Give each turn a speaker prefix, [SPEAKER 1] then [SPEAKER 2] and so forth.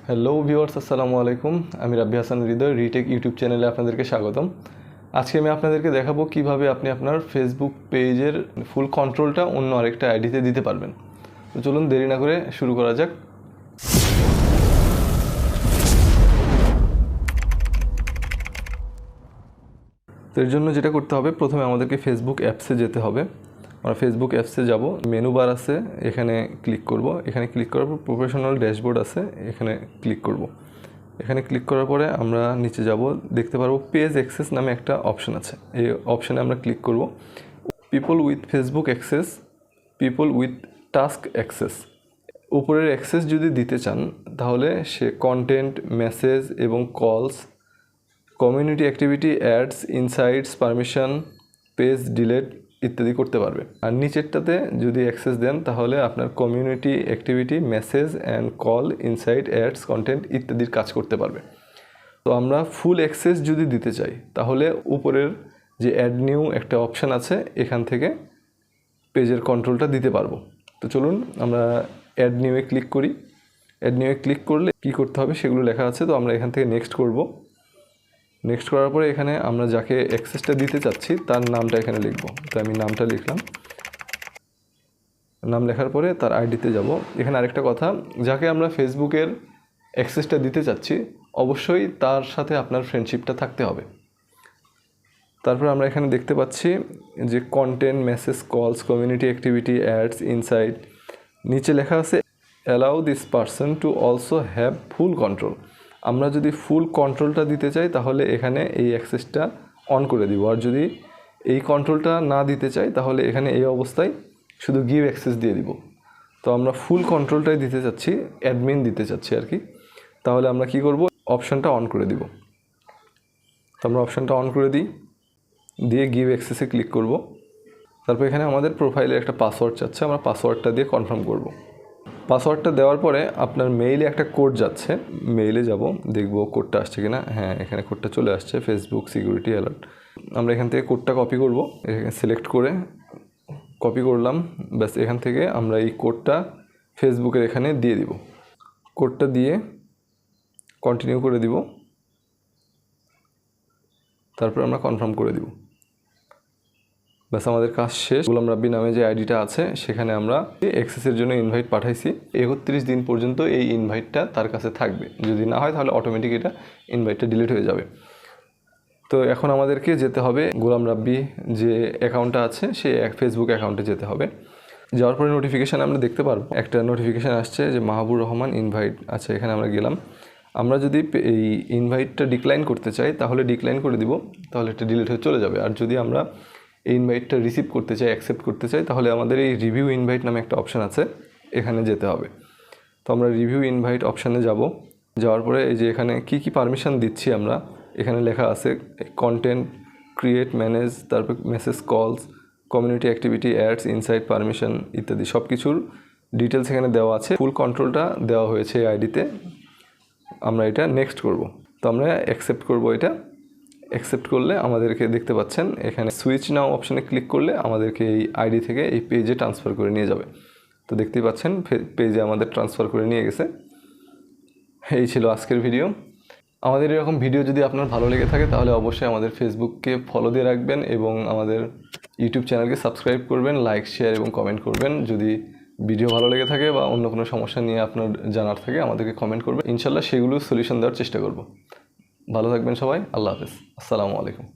[SPEAKER 1] Hello viewers, আসসালামু আলাইকুম। আমি রাব্বি হাসান হৃদয়, রিটেক ইউটিউব চ্যানেলে আপনাদেরকে স্বাগতম। আজকে আমি আপনাদেরকে দেখাবো কিভাবে আপনি আপনার ফেসবুক পেজের ফুল কন্ট্রোলটা অন্য আরেকটা আইডিতে দিতে পারবেন। তো চলুন দেরি না করে শুরু করা যাক। তো এর জন্য যেটা করতে হবে, প্রথমে আমাদেরকে ফেসবুক অ্যাপসে যেতে হবে। আমরা ফেসবুক অ্যাপসে যাব, মেনু বার আছে, এখানে ক্লিক করব। এখানে ক্লিক করার পর প্রফেশনাল ড্যাশবোর্ড আছে, এখানে ক্লিক করব। এখানে ক্লিক করার পরে আমরা নিচে যাব, দেখতে পারবো পেজ অ্যাক্সেস নামে একটা অপশন আছে। এই অপশানে আমরা ক্লিক করব। People with Facebook access, people with task access. উপরের অ্যাক্সেস যদি দিতে চান তাহলে সে কন্টেন্ট, মেসেজ এবং কলস, community activity, ads, insights, permission, page delete ইত্যাদি করতে পারবে। আর নিচেরটাতে যদি অ্যাক্সেস দেন তাহলে আপনার community activity, message and call, insight, ads, content ইত্যাদির কাজ করতে পারবে। তো আমরা ফুল অ্যাক্সেস যদি দিতে চাই তাহলে উপরের যে অ্যাড নিউ একটা অপশান আছে, এখান থেকে পেজের কন্ট্রোলটা দিতে পারবো। তো চলুন আমরা অ্যাড নিউয়ে ক্লিক করি। অ্যাড নিউয়ে ক্লিক করলে কী করতে হবে সেগুলো লেখা আছে। তো আমরা এখান থেকে নেক্সট করব। নেক্সট করার পরে এখানে আমরা যাকে অ্যাক্সেসটা দিতে চাচ্ছি তার নামটা এখানে লিখব। তো আমি নামটা লিখলাম। নাম লেখার পরে তার আইডিতে যাব। এখানে আরেকটা কথা, যাকে আমরা ফেসবুকের অ্যাক্সেসটা দিতে চাচ্ছি অবশ্যই তার সাথে আপনার ফ্রেন্ডশিপটা থাকতে হবে। তারপর আমরা এখানে দেখতে পাচ্ছি যে কন্টেন্ট, মেসেজ, কলস, কমিউনিটি অ্যাক্টিভিটি, অ্যাডস, ইনসাইট। নিচে লেখা আছে allow this person to also have full control. আমরা যদি ফুল কন্ট্রোলটা দিতে চাই তাহলে এখানে এই অ্যাক্সেসটা অন করে দিব। আর যদি এই কন্ট্রোলটা না দিতে চাই তাহলে এখানে এই অবস্থায় শুধু গিভ অ্যাক্সেস দিয়ে দিব। তো আমরা ফুল কন্ট্রোলটাই দিতে চাচ্ছি, অ্যাডমিন দিতে চাচ্ছি আর কি। তাহলে আমরা কি করব, অপশানটা অন করে দিব। তো আমরা অপশানটা অন করে দিই, দিয়ে গিভ অ্যাক্সেসে ক্লিক করব। তারপর এখানে আমাদের প্রোফাইলে একটা পাসওয়ার্ড চাচ্ছে, আমরা পাসওয়ার্ডটা দিয়ে কনফার্ম করব। পাসওয়ার্ডটা দেওয়ার পরে আপনার মেইলে একটা কোড যাচ্ছে, মেইলে যাব, দেখব কোডটা আসছে কিনা। হ্যাঁ, এখানে কোডটা চলে আসছে, ফেসবুক সিকিউরিটি অ্যালার্ট। আমরা এখান থেকে কোডটা কপি করব, এখানে সিলেক্ট করে কপি করলাম। ব্যাস, এখান থেকে আমরা এই কোডটা ফেসবুকের এখানে দিয়ে দিব। কোডটা দিয়ে কন্টিনিউ করে দিব, তারপর আমরা কনফার্ম করে দিব। ব্যাস, আমাদের কাজ শেষ। গোলাম রাব্বি নামে যে আইডিটা আছে সেখানে আমরা অ্যাক্সেসের জন্য ইনভাইট পাঠাইছি। 31 দিন পর্যন্ত এই ইনভাইটটা তার কাছে থাকবে। যদি না হয় তাহলে অটোমেটিক এটা ইনভাইটটা ডিলিট হয়ে যাবে। তো এখন আমাদেরকে যেতে হবে গোলাম রাব্বি যে অ্যাকাউন্টটা আছে সেই ফেসবুক অ্যাকাউন্টে যেতে হবে। যাওয়ার পরে নোটিফিকেশান আমরা দেখতে পারবো, একটা নোটিফিকেশান আসছে যে মাহবুর রহমান ইনভাইট। আচ্ছা, এখানে আমরা গেলাম। আমরা যদি এই ইনভাইটটা ডিক্লাইন করতে চাই তাহলে ডিক্লাইন করে দিব, তাহলে এটা ডিলিট হয়ে চলে যাবে। আর যদি আমরা এই ইনভাইটটা রিসিভ করতে চাই, অ্যাকসেপ্ট করতে চাই, তাহলে আমাদের এই রিভিউ ইনভাইট নামে একটা অপশান আছে, এখানে যেতে হবে। তো আমরা রিভিউ ইনভাইট অপশানে যাব। যাওয়ার পরে এই যে এখানে কি কি পারমিশন দিচ্ছি আমরা, এখানে লেখা আছে কন্টেন্ট, ক্রিয়েট, ম্যানেজ, তারপর মেসেজ, কলস, community activity, ads, insight, permission ইত্যাদি সব কিছুর ডিটেলস এখানে দেওয়া আছে। ফুল কন্ট্রোলটা দেওয়া হয়েছে এই আইডিতে। আমরা এটা নেক্সট করব। তো আমরা অ্যাকসেপ্ট করব। এটা অ্যাকসেপ্ট করলে আমাদেরকে দেখতে পাচ্ছেন এখানে সুইচ নাও অপশানে ক্লিক করলে আমাদেরকে এই আইডি থেকে এই পেজে ট্রান্সফার করে নিয়ে যাবে। তো দেখতেই পাচ্ছেন পেজে আমাদের ট্রান্সফার করে নিয়ে গেছে। এই ছিল আজকের ভিডিও। আমাদের এরকম ভিডিও যদি আপনার ভালো লেগে থাকে তাহলে অবশ্যই আমাদের ফেসবুককে ফলো দিয়ে রাখবেন এবং আমাদের ইউটিউব চ্যানেলকে সাবস্ক্রাইব করবেন, লাইক, শেয়ার এবং কমেন্ট করবেন। যদি ভিডিও ভালো লেগে থাকে বা অন্য কোনো সমস্যা নিয়ে আপনার জানার থাকে আমাদেরকে কমেন্ট করবেন, ইনশাল্লাহ সেগুলো সলিউশন দেওয়ার চেষ্টা করব। ভালো থাকবেন সবাই। আল্লাহ হাফেজ। আসসালামু আলাইকুম।